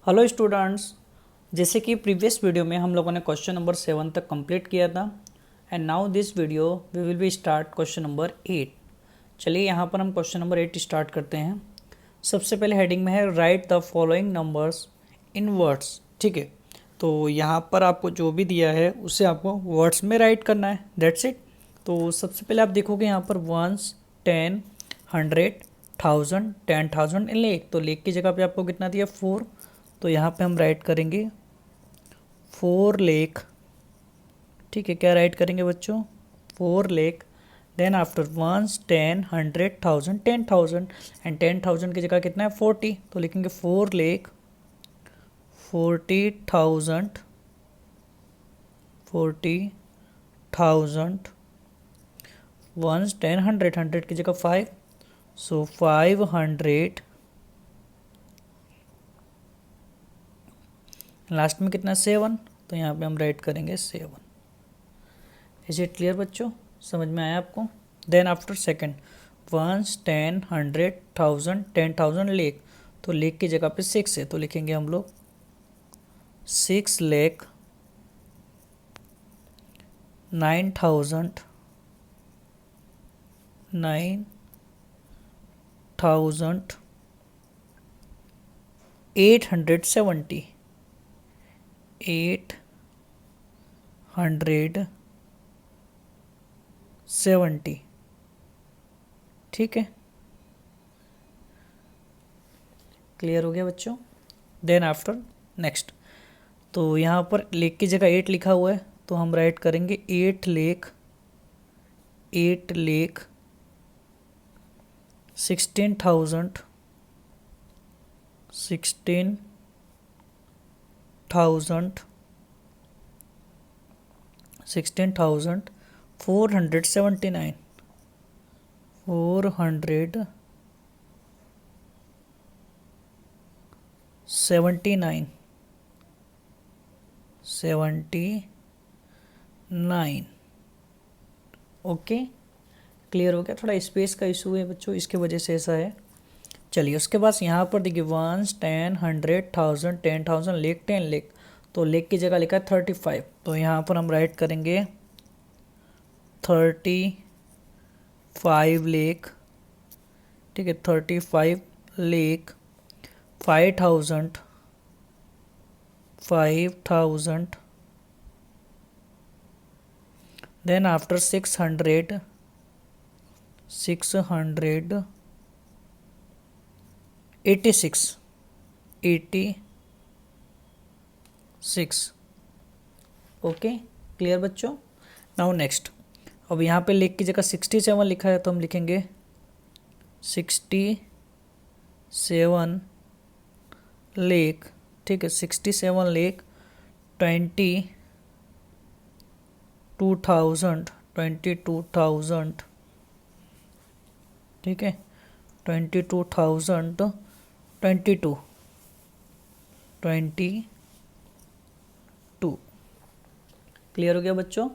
Hello students, जैसे कि previous video में हम लोगों ने क्वेश्चन नंबर 7 तक कंप्लीट किया था and now this video we will be start question number 8। चलिए यहाँ पर हम क्वेश्चन नंबर 8 स्टार्ट करते हैं। सबसे पहले हेडिंग में है right the following numbers in words. ठीक है, तो यहाँ पर आपको जो भी दिया है उसे आपको वर्ड्स में राइट करना है, दैट्स इट। तो सबसे पहले आप देखोगे यहाँ पर 1, 10, 100, 1000, 10,000 इन लेख। तो लेख की जगह पे आपको कितना दिया 4, तो यहाँ पे हम राइट करेंगे 4 लेख। ठीक है, क्या राइट करेंगे बच्चों 4 लेख। देन आफ्टर 1, 10, 100, 1000, 10,000 एंड 10,000 की जगह कितना है 40, तो लिखेंगे 4 लेख 40,000, 40,000। 1, 10, 100, 100 की जगह 5, सो 500। लास्ट में कितना 7, तो यहाँ पे हम राइट करेंगे 7। इज इट क्लियर बच्चों, समझ में आया आपको। देन आफ्टर सेकंड 1, 10, 100, 1000, 10,000 लेख। तो लेख की जगह पे 6 है, तो लिखेंगे हम लोग 6 लेख 9,000, 870, 870। ठीक है, क्लियर हो गया बच्चों। देन आफ्टर नेक्स्ट, तो यहाँ पर लेख की जगह 8 लिखा हुआ है, तो हम राइट करेंगे 8 लेख 16,000, 479, 479। ओके, क्लियर हो गया। थोड़ा स्पेस का इशू है बच्चों, इसके वजह से ऐसा है। चलिए उसके बाद यहाँ पर देखिए 1, 10, 100, 1000, 10,000 लेख 10 लेख। तो लेख की जगह लिखा है 35, तो यहाँ पर हम राइट करेंगे 35 लेख। ठीक है, 35 लेख 5,000, 5,000। Then after 600, 600, 86, 86। ओके, क्लियर बच्चों। नाउ नेक्स्ट, अब यहाँ पे लेख की जगह 67 लिखा है, तो हम लिखेंगे 67 लेख। ठीक है, 67 लेख 22,000, 22,000। ठीक है, 22,000, 22, 22। क्लियर हो गया बच्चों।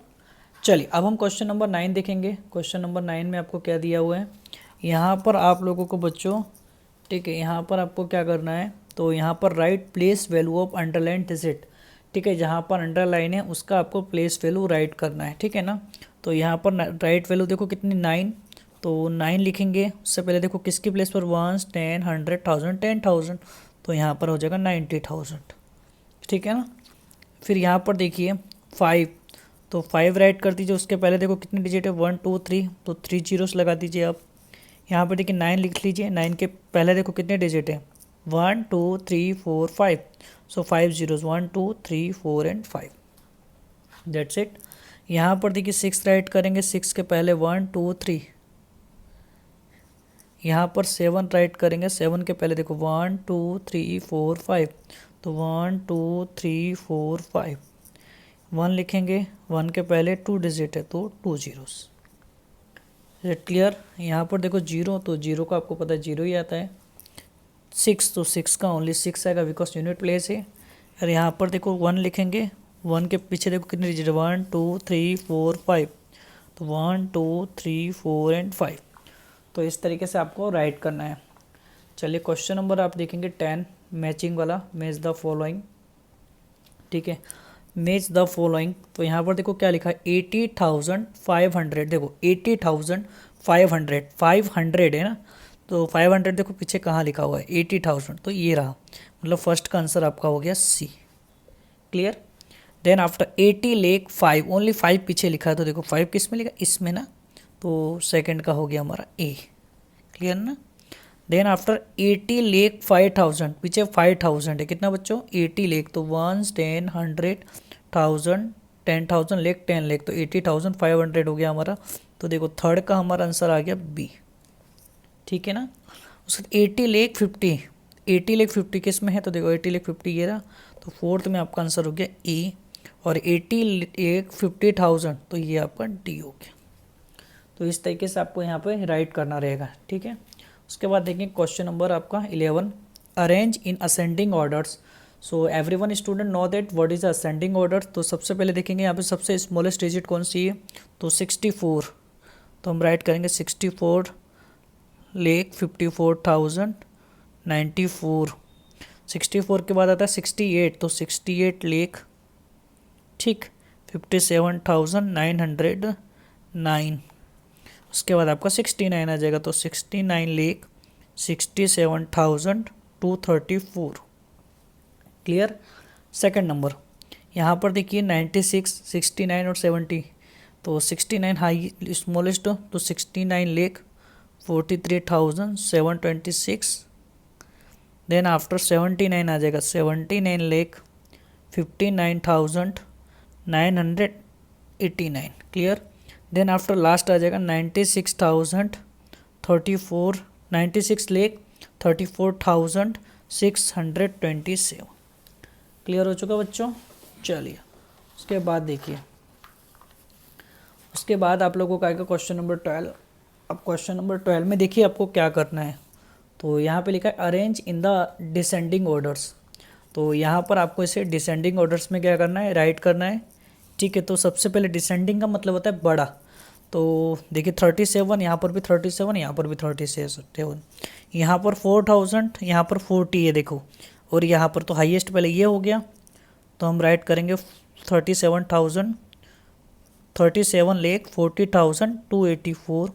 चलिए अब हम क्वेश्चन नंबर 9 देखेंगे। क्वेश्चन नंबर 9 में आपको क्या दिया हुआ है यहाँ पर आप लोगों को बच्चों। ठीक है, यहाँ पर आपको क्या करना है, तो यहाँ पर right place value of underline digit. ठीक है, जहाँ पर अंडरलाइन है उसका आपको प्लेस वैल्यू राइट करना है। ठीक है ना, तो यहाँ पर राइट वैल्यू देखो कितनी 9, तो 9 लिखेंगे। उससे पहले देखो किसकी प्लेस पर 1, 10, 100, 1000, 10,000, तो यहाँ पर हो जाएगा 90,000। ठीक है ना, फिर यहाँ पर देखिए 5, तो 5 राइट कर दीजिए। उसके पहले देखो कितने डिजिट है 1, 2, 3, तो 3 जीरोस लगा दीजिए आप। यहाँ पर देखिए 9 लिख लीजिए। 9 के पहले देखो कितने डिजिट है 1, 2, 3, 4, 5, सो 5 जीरोस 1, 2, 3, 4 एंड 5, दैट्स इट। यहाँ पर देखिए 6 राइट करेंगे। 6 के पहले 1, 2, 3। यहाँ पर 7 राइट करेंगे। 7 के पहले देखो 1, 2, 3, 4, 5, तो 1, 2, 3, 4, 5। 1 लिखेंगे। 1 के पहले 2 डिजिट है, तो 2 जीरोस। It clear. यहाँ पर देखो 0, तो 0 का आपको पता है 0 ही आता है। 6, तो 6 का ओनली 6 आएगा बिकॉज यूनिट प्लेस है। और यहाँ पर देखो 1 लिखेंगे। 1 के पीछे देखो कितने डिजिट 1, 2, 3, 4, 5, तो 1, 2, 3, 4 एंड 5। तो इस तरीके से आपको राइट करना है। चलिए क्वेश्चन नंबर आप देखेंगे 10। मैचिंग वाला, मैच द फॉलोइंग, ठीक है, मैच द फॉलोइंग। तो यहाँ पर देखो क्या लिखा है, 80,500, देखो 80,500, 500 है ना, तो 500 देखो पीछे कहाँ लिखा हुआ है 80,000, तो ये रहा, मतलब फर्स्ट का आंसर आपका हो गया सी। क्लियर। देन आफ्टर 80 लेख 5, ओनली 5 पीछे लिखा है, तो देखो 5 किस में लिखा, इसमें ना, तो सेकंड का हो गया हमारा ए। क्लियर ना। देन आफ्टर 80 लेख 5,000, पीछे 5,000 है, कितना बच्चों 80 लेख, तो 1 10 100,000 10,000 लेख 10 लेख, तो 80,500 हो गया हमारा। तो देखो थर्ड का हमारा आंसर आ गया बी। ठीक है ना। उसके 80 लेख 50, 80 लेख 50 किस में है, तो देखो 80 लेख 50 ये रहा, तो फोर्थ में आपका आंसर हो गया ई। और 80 लेख 50,000, तो ये आपका डी हो गया। तो इस तरीके से आपको यहाँ पे राइट करना रहेगा। ठीक है। उसके बाद देखेंगे क्वेश्चन नंबर आपका 11, arrange in ascending orders. So everyone student know that what is ascending order. तो सबसे पहले देखेंगे यहाँ पे सबसे स्मॉलेस्ट डिजिट कौन सी है, तो 64, तो हम राइट करेंगे 64 लेख 54,094। 64 के बाद आता है 68, तो 68 लेख, ठीक, 57,909। उसके बाद आपका 69 आ जाएगा, तो 69 लेख 67,234। क्लियर। सेकंड नंबर यहाँ पर देखिए 96, 69 और 70, तो 69 हाई स्मॉलेस्ट, तो 69 लेख 43,726। देन आफ्टर 79 आ जाएगा 79 लेख 59,989। क्लियर। देन आफ्टर लास्ट आ जाएगा 96,034, 96 लेख 34,627। क्लियर हो चुका बच्चों। चलिए उसके बाद देखिए, उसके बाद आप लोगों का आएगा क्वेश्चन नंबर 12। अब क्वेश्चन नंबर 12 में देखिए आपको क्या करना है, तो यहाँ पे लिखा है arrange in the descending orders. तो यहाँ पर आपको इसे डिसेंडिंग ऑर्डर्स में क्या करना है, राइट करना है। ठीक है। तो सबसे पहले डिसेंडिंग का मतलब होता है बड़ा, तो देखिए 37, यहाँ पर भी 37, यहाँ पर भी 37, यहाँ पर 4,000, यहाँ पर 40 है देखो, और यहाँ पर तो हाईएस्ट पहले ये हो गया, तो हम राइट करेंगे 37 लेख 40,284।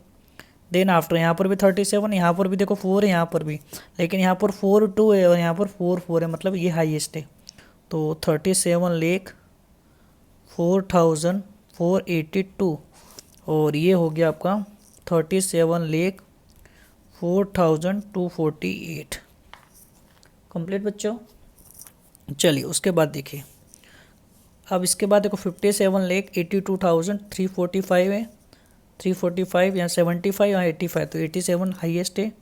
देन आफ्टर यहाँ पर भी 37, यहाँ पर भी देखो 4 है, यहाँ पर भी, लेकिन यहाँ पर 4 2 है और यहाँ पर 4 है, मतलब ये हाईएस्ट है। तो 37 लेख 4,482, और ये हो गया आपका 37 लेख 4,248। कंप्लीट बच्चों। चलिए उसके बाद देखिए, अब इसके बाद देखो 57 लेख 82,345 है, 345, यहाँ 75, यहाँ 85, तो 87 हाईएस्ट है,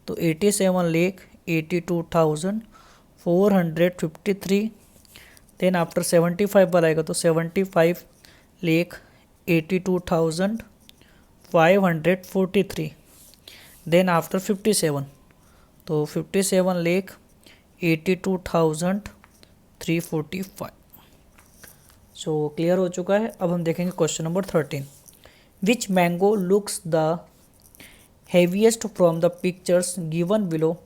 तो 87 लेख 82,453। देन आफ्टर 75 पर आएगा, तो 75 लेख 82,543। देन आफ्टर 57, तो 57 लेख 82,345। सो क्लियर हो चुका है। अब हम देखेंगे question number 13, which mango looks the heaviest from the pictures given below,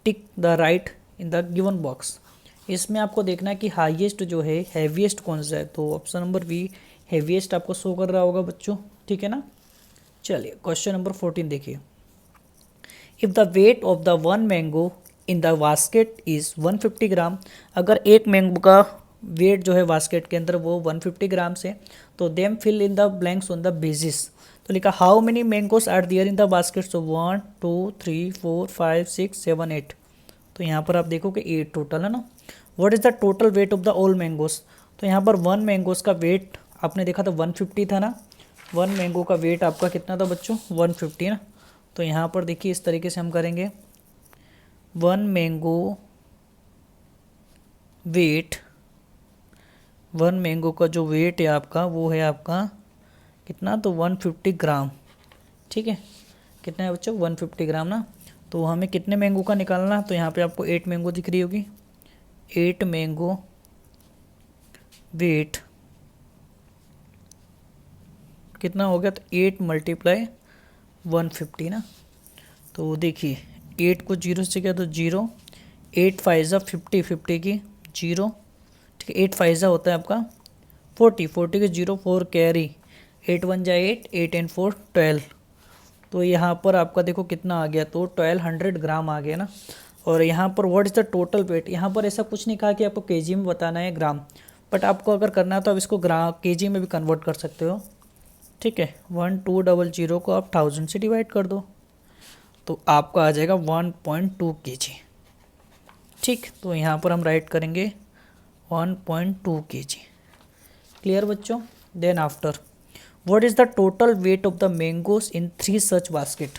tick the right in the given box. इसमें आपको देखना है कि हाईएस्ट जो है हैवीएस्ट कौन सा है, तो ऑप्शन नंबर बी हैवीएस्ट आपको शो कर रहा होगा बच्चों। ठीक है ना। चलिए क्वेश्चन नंबर 14 देखिए, if the weight of the one mango in the basket is 150 ग्राम, अगर एक मैंगो का वेट जो है बास्केट के अंदर वो 150 ग्राम से, तो them fill in the blanks on the basis. तो लिखा how many mangoes are there in the basket, so 1 2 3 4 5 6 7 8, तो यहाँ पर आप देखो कि 8 टोटल है ना। What is the total weight of the all mangoes, तो यहाँ पर वन मैंगोस का वेट आपने देखा था 150 था ना, वन मैंगो का वेट आपका कितना था बच्चों 150 ना। तो यहाँ पर देखिए इस तरीके से हम करेंगे, one mango weight, one mango का जो वेट है आपका वो है आपका कितना, तो 150 ग्राम। ठीक है। कितना है बच्चों 150 ग्राम ना। तो हमें कितने मैंगो का निकालना, तो यहाँ पे आपको 8 मैंगो दिख रही होगी, 8 मैंगो वेट कितना हो गया, तो 8 × 150 ना। तो देखिए 8 को 0 से किया तो 0, 8 फाइजा 50, 50 की 0, ठीक है। 8 फाइजा होता है आपका 40, 40 के 0, 4 कैरी, 8 1 जा 8, 8 एंड 4 12। तो यहाँ पर आपका देखो कितना आ गया, तो 1200 ग्राम आ गया ना। और यहाँ पर what is the total wait, यहाँ पर ऐसा कुछ नहीं कहा कि आपको केजी में बताना है ग्राम, बट आपको अगर करना है तो आप इसको ग्राम केजी में भी कन्वर्ट कर सकते हो, ठीक है। 1200 को आप 1000 से डिवाइड कर दो तो आपका आ जाएगा 1.2 kg, ठीक। तो यहाँ पर हम राइट करेंगे 1.2 kg। क्लियर बच्चों। Then after what is the total weight of the mangoes in 3 such basket.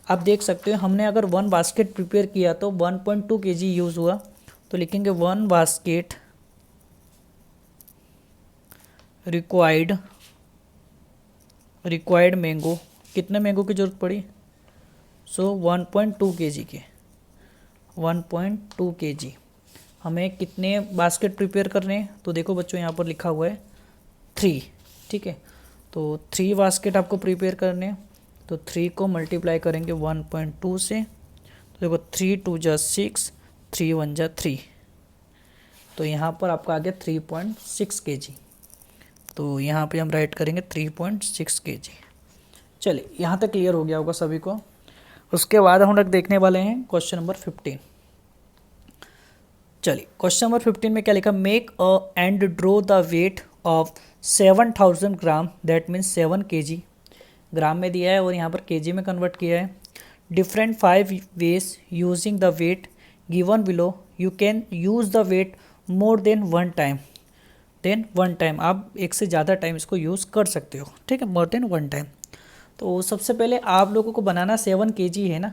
आप देख सकते हो हमने अगर 1 बास्केट प्रिपेयर किया तो 1.2 kg यूज़ हुआ, तो लिखेंगे 1 बास्केट रिक्वायर्ड मैंगो, कितने मैंगो की ज़रूरत पड़ी, सो 1.2 kg के 1.2 kg। हमें कितने बास्केट प्रिपेयर करने हैं, तो देखो बच्चों यहाँ पर लिखा हुआ है 3, ठीक है। तो 3 बास्केट आपको प्रिपेयर करने हैं, तो 3 को मल्टीप्लाई करेंगे 1.2 से, तो देखो 3 2 जा 6, 3 1 जा 3, तो यहाँ पर आपका आ गया 3.6 kg। तो यहाँ पे हम राइट करेंगे 3.6 kg। चलिए यहाँ तक क्लियर हो गया होगा सभी को। उसके बाद हम लोग देखने वाले हैं क्वेश्चन नंबर 15। चलिए क्वेश्चन नंबर 15 में क्या लिखा, make a and draw the weight of 7000 gram, that means 7 kg। ग्राम में दिया है और यहाँ पर केजी में कन्वर्ट किया है। Different 5 ways using the weight given below, you can use the weight more than one time, आप एक से ज़्यादा टाइम इसको यूज़ कर सकते हो, ठीक है, मोर देन वन टाइम। तो सबसे पहले आप लोगों को बनाना 7 kg है ना,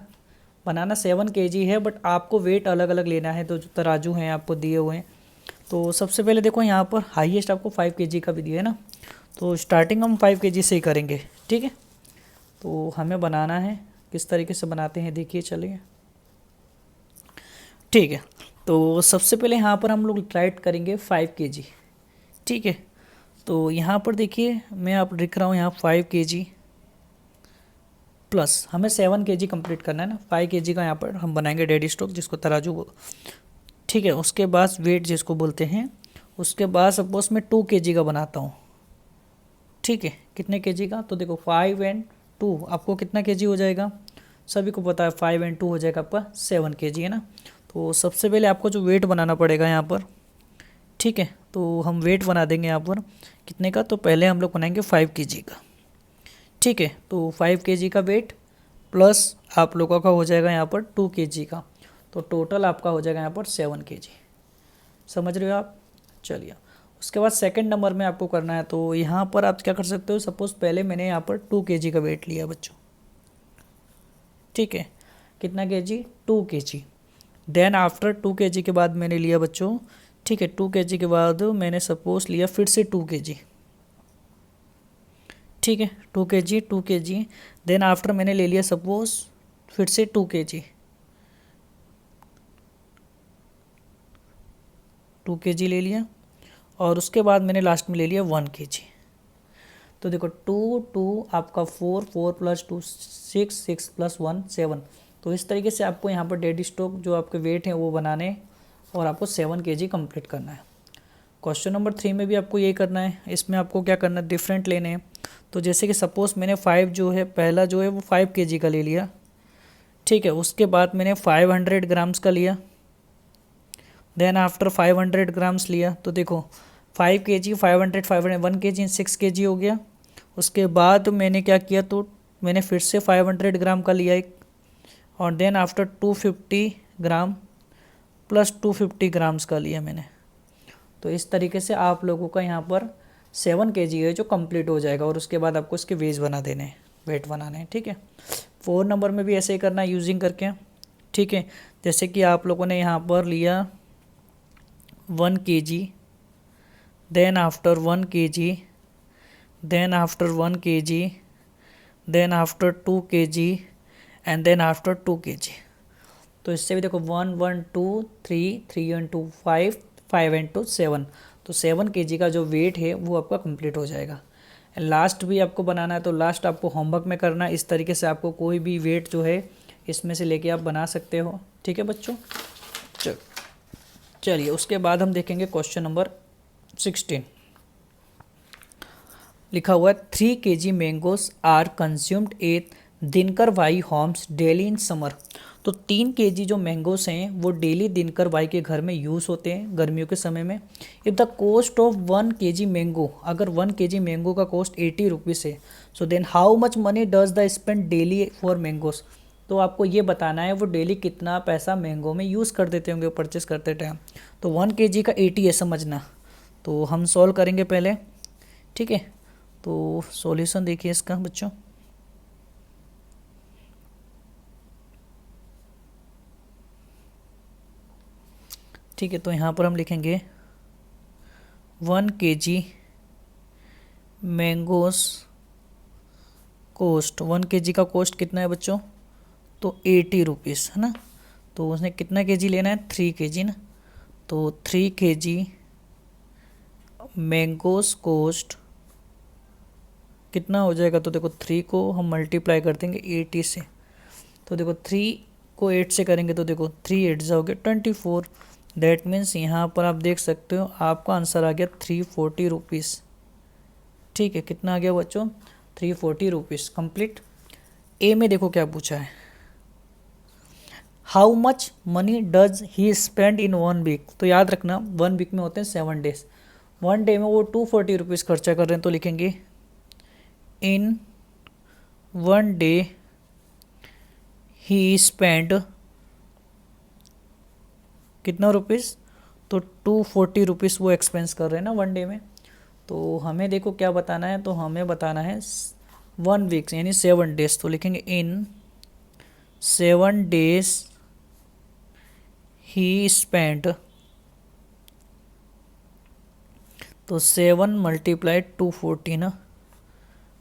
बनाना 7 kg है, बट आपको वेट अलग अलग लेना है। तो जो तराजू हैं आपको दिए हुए हैं, तो सबसे पहले देखो यहाँ पर हाईएस्ट आपको 5 kg का भी दिया है ना, तो स्टार्टिंग हम 5 kg से ही करेंगे, ठीक है। तो हमें बनाना है, किस तरीके से बनाते हैं देखिए, चलिए, ठीक है। तो सबसे पहले यहाँ पर हम लोग राइट करेंगे 5 kg, ठीक है। तो यहाँ पर देखिए मैं आप लिख रहा हूँ यहाँ 5 kg प्लस हमें 7 kg कंप्लीट करना है ना। 5 kg का यहाँ पर हम बनाएंगे डेडी स्टॉक, जिसको तराजू, ठीक है। उसके बाद वेट जिसको बोलते हैं, उसके बाद सपोज मैं 2 kg का बनाता हूँ, ठीक है। कितने kg का, तो देखो 5 एंड 2 आपको कितना kg हो जाएगा, सभी को पता है 5 एंड 2 हो जाएगा आपका 7 kg है ना। तो सबसे पहले आपको जो वेट बनाना पड़ेगा यहाँ पर, ठीक है। तो हम वेट बना देंगे यहाँ पर कितने का, तो पहले हम लोग बनाएंगे 5 kg का, ठीक है। तो 5 kg का वेट प्लस आप लोगों का हो जाएगा यहाँ पर 2 kg का, तो टोटल आपका हो जाएगा यहाँ पर 7 kg। समझ रहे हो आप। चलिए उसके बाद सेकंड नंबर में आपको करना है, तो यहाँ पर आप क्या कर सकते हो, सपोज़ पहले मैंने यहाँ पर 2 kg का वेट लिया बच्चों, ठीक है। कितना kg, 2 kg। Then after 2 kg के बाद मैंने लिया बच्चों, ठीक है, 2 kg के बाद मैंने सपोज लिया फिर से 2 kg, ठीक है, 2 kg। देन आफ्टर मैंने ले लिया सपोज फिर से 2 kg, 2 kg ले लिया, और उसके बाद मैंने लास्ट में ले लिया 1 kg। तो देखो 2 आपका 4 प्लस 2 6 प्लस 1 7। तो इस तरीके से आपको यहाँ पर डेडी स्टॉक जो आपके वेट हैं वो बनाने, और आपको 7 kg कंप्लीट करना है। क्वेश्चन नंबर 3 में भी आपको ये करना है। इसमें आपको क्या करना है, डिफरेंट लेने हैं। तो जैसे कि सपोज़ मैंने 5 जो है पहला जो है वो 5 kg का ले लिया, ठीक है। उसके बाद मैंने 500 ग्राम्स का लिया, देन आफ्टर 500 ग्राम्स लिया, तो देखो 5 kg 500 1 kg 6 kg हो गया। उसके बाद मैंने क्या किया, तो मैंने फिर से 500 ग्राम का लिया एक, और then after 250 gram plus 250 grams का लिया मैंने। तो इस तरीके से आप लोगों का यहाँ पर 7 kg है जो कंप्लीट हो जाएगा, और उसके बाद आपको इसके वेज बना देने हैं, वेट बनाने हैं, ठीक है। 4 नंबर में भी ऐसे ही करना है यूजिंग करके, ठीक है। जैसे कि आप लोगों ने यहाँ पर लिया 1 kg, then after 1 kg, then after 1 kg, then after 2 kg and then after 2 kg। तो इससे भी देखो 1 1 2 3 3 एंड 2 5 5 एंड 2 7। तो 7 kg का जो वेट है वो आपका कंप्लीट हो जाएगा। एंड लास्ट भी आपको बनाना है, तो लास्ट आपको होमवर्क में करना है। इस तरीके से आपको कोई भी वेट जो है इसमें से लेके आप बना सकते हो, ठीक है बच्चों। चलिए उसके बाद हम देखेंगे क्वेश्चन नंबर 16। लिखा हुआ है 3 kg mangoes are consumed at Dinkar Y homes daily in summer. तो 3 kg जो मैंगोस हैं वो डेली दिनकर वाई के घर में यूज़ होते हैं गर्मियों के समय में। If the cost of 1 kg mango, अगर 1 kg मैंगो का कॉस्ट 80 रुपीज़ है, so then how much money does the spend daily for mangoes. तो आपको ये बताना है वो डेली कितना पैसा मैंगो में यूज़ कर देते होंगे परचेस करते टाइम। तो 1 kg का 80 है समझना। तो हम सॉल्व करेंगे पहले, ठीक है। तो सॉल्यूशन देखिए इसका बच्चों। ठीक है, तो यहाँ पर हम लिखेंगे 1 kg मैंगोस कॉस्ट, 1 kg का कॉस्ट कितना है बच्चों, तो 80 रुपीज़ है ना। तो उसने कितना kg लेना है, 3 kg ना। तो 3 kg मैंगोस कॉस्ट कितना हो जाएगा, तो देखो 3 को हम मल्टीप्लाई कर देंगे 80 से। तो देखो 3 को 8 से करेंगे तो देखो 3 8 जाओगे 24। दैट मीन्स यहाँ पर आप देख सकते हो आपका आंसर आ गया 340 रुपीज़। ठीक है, कितना आ गया बच्चों, 340 रुपीज़ कंप्लीट। ए में देखो क्या पूछा है, how much money does he spend in 1 week. तो याद रखना 1 वीक में होते हैं 7 डेज, 1 डे में वो 240 रुपीज़ खर्चा कर रहे हैं। तो लिखेंगे इन 1 डे ही स्पेंड कितना रुपीज़, तो 240 रुपीज़ वो एक्सपेंस कर रहे हैं ना 1 डे में। तो हमें देखो क्या बताना है, तो हमें बताना है 1 वीक यानी 7 डेज। तो लिखेंगे इन 7 डेज ही स्पेंड, तो 7 × 240 ना।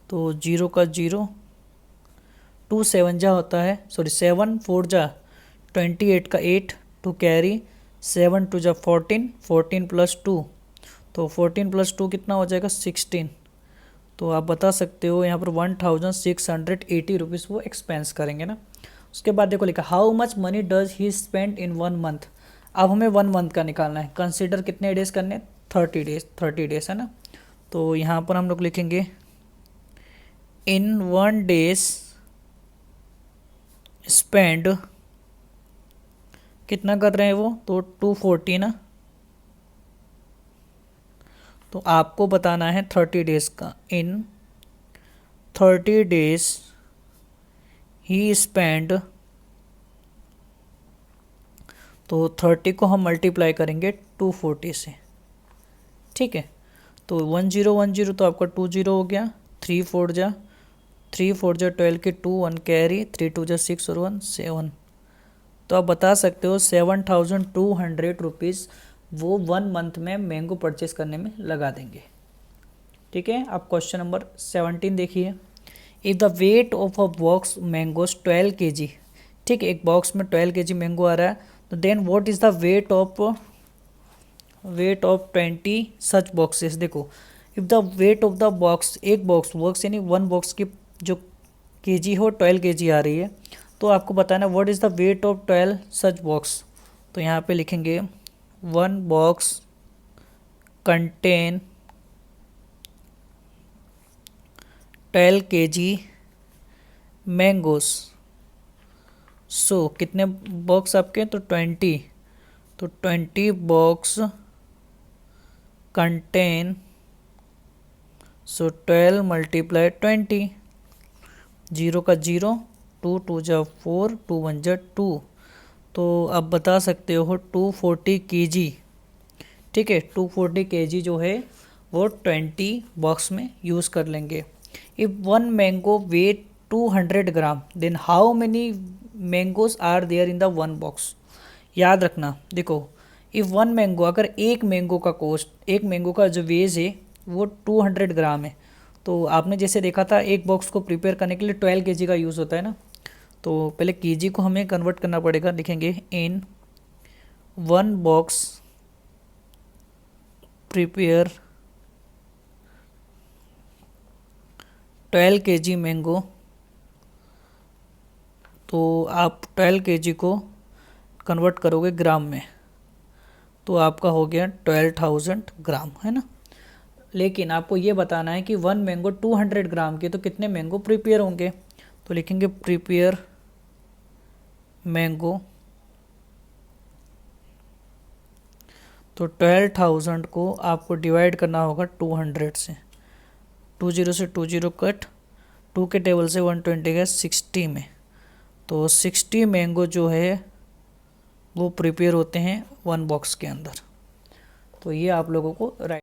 तो 0 का 0, 2 7 जा होता है, सॉरी 7 4 जा 28 का 8 टू कैरी 7 2 जा 14, 14 + 2, तो 14 + 2 कितना हो जाएगा 16। तो आप बता सकते हो यहाँ पर 1680 रुपीज़ वो एक्सपेंस करेंगे ना। उसके बाद देखो लिखा how much money does he spend in 1 month. अब हमें 1 मंथ का निकालना है, कंसिडर कितने डेज करने, 30 डेज, 30 डेज है ना। तो यहाँ पर हम लोग लिखेंगे इन 1 डेज स्पेंड कितना कर रहे हैं वो, तो 240 ना। तो आपको बताना है 30 डेज का, इन 30 डेज ही स्पेंड, तो 30 को हम मल्टीप्लाई करेंगे 240 से, ठीक है। तो 1010 तो आपका 20 हो गया, 3 4 जा 12 के 2 1 कैरी 3 2 जा 6 और 1 7। तो आप बता सकते हो 7200 रुपीज़ वो 1 मंथ में मैंगो परचेस करने में लगा देंगे, ठीक है। आप क्वेश्चन नंबर 17 देखिए। If the weight of a box mangoes 12 kg, ठीक है, एक बॉक्स में 12 kg मैंगो आ रहा है, तो then what is the weight of 20 such boxes. देखो if the weight of the box, एक बॉक्स यानी 1 बॉक्स की जो kg हो 12 kg आ रही है, तो आपको बताना what is the weight of 12 such box. तो यहाँ पे लिखेंगे 1 बॉक्स कंटेन 12 kg मैंगोस। सो कितने बॉक्स आपके, तो 20, तो 20 बॉक्स कंटेन, सो 12 × 20, 0 का 0, 2 2 जा 4, 2 1 जा 2। तो आप बता सकते हो 240 kg, ठीक है, 240 kg जो है वो 20 बॉक्स में यूज़ कर लेंगे। If 1 mango weight 200 gram then how many mangoes are there in the 1 box. याद रखना देखो इफ़ 1 मैंगो, अगर एक मैंगो का कॉस्ट, एक मैंगो का जो वेज है वो 200 ग्राम है, तो आपने जैसे देखा था एक बॉक्स को प्रिपेयर करने के लिए 12 kg का यूज़ होता है ना। तो पहले kg को हमें कन्वर्ट करना पड़ेगा, लिखेंगे इन 1 बॉक्स प्रिपेयर 12 kg मैंगो। तो आप 12 kg को कन्वर्ट करोगे ग्राम में, तो आपका हो गया 12,000 ग्राम, है ना। लेकिन आपको ये बताना है कि 1 मैंगो 200 ग्राम के, तो कितने मैंगो प्रिपेयर होंगे। तो लिखेंगे प्रिपेयर मैंगो, तो 12,000 को आपको डिवाइड करना होगा 200 से, 20 से 20 कट, 2 के टेबल से 120 गया 60 में, तो 60 मैंगो जो है वो प्रिपेयर होते हैं 1 बॉक्स के अंदर। तो ये आप लोगों को राइट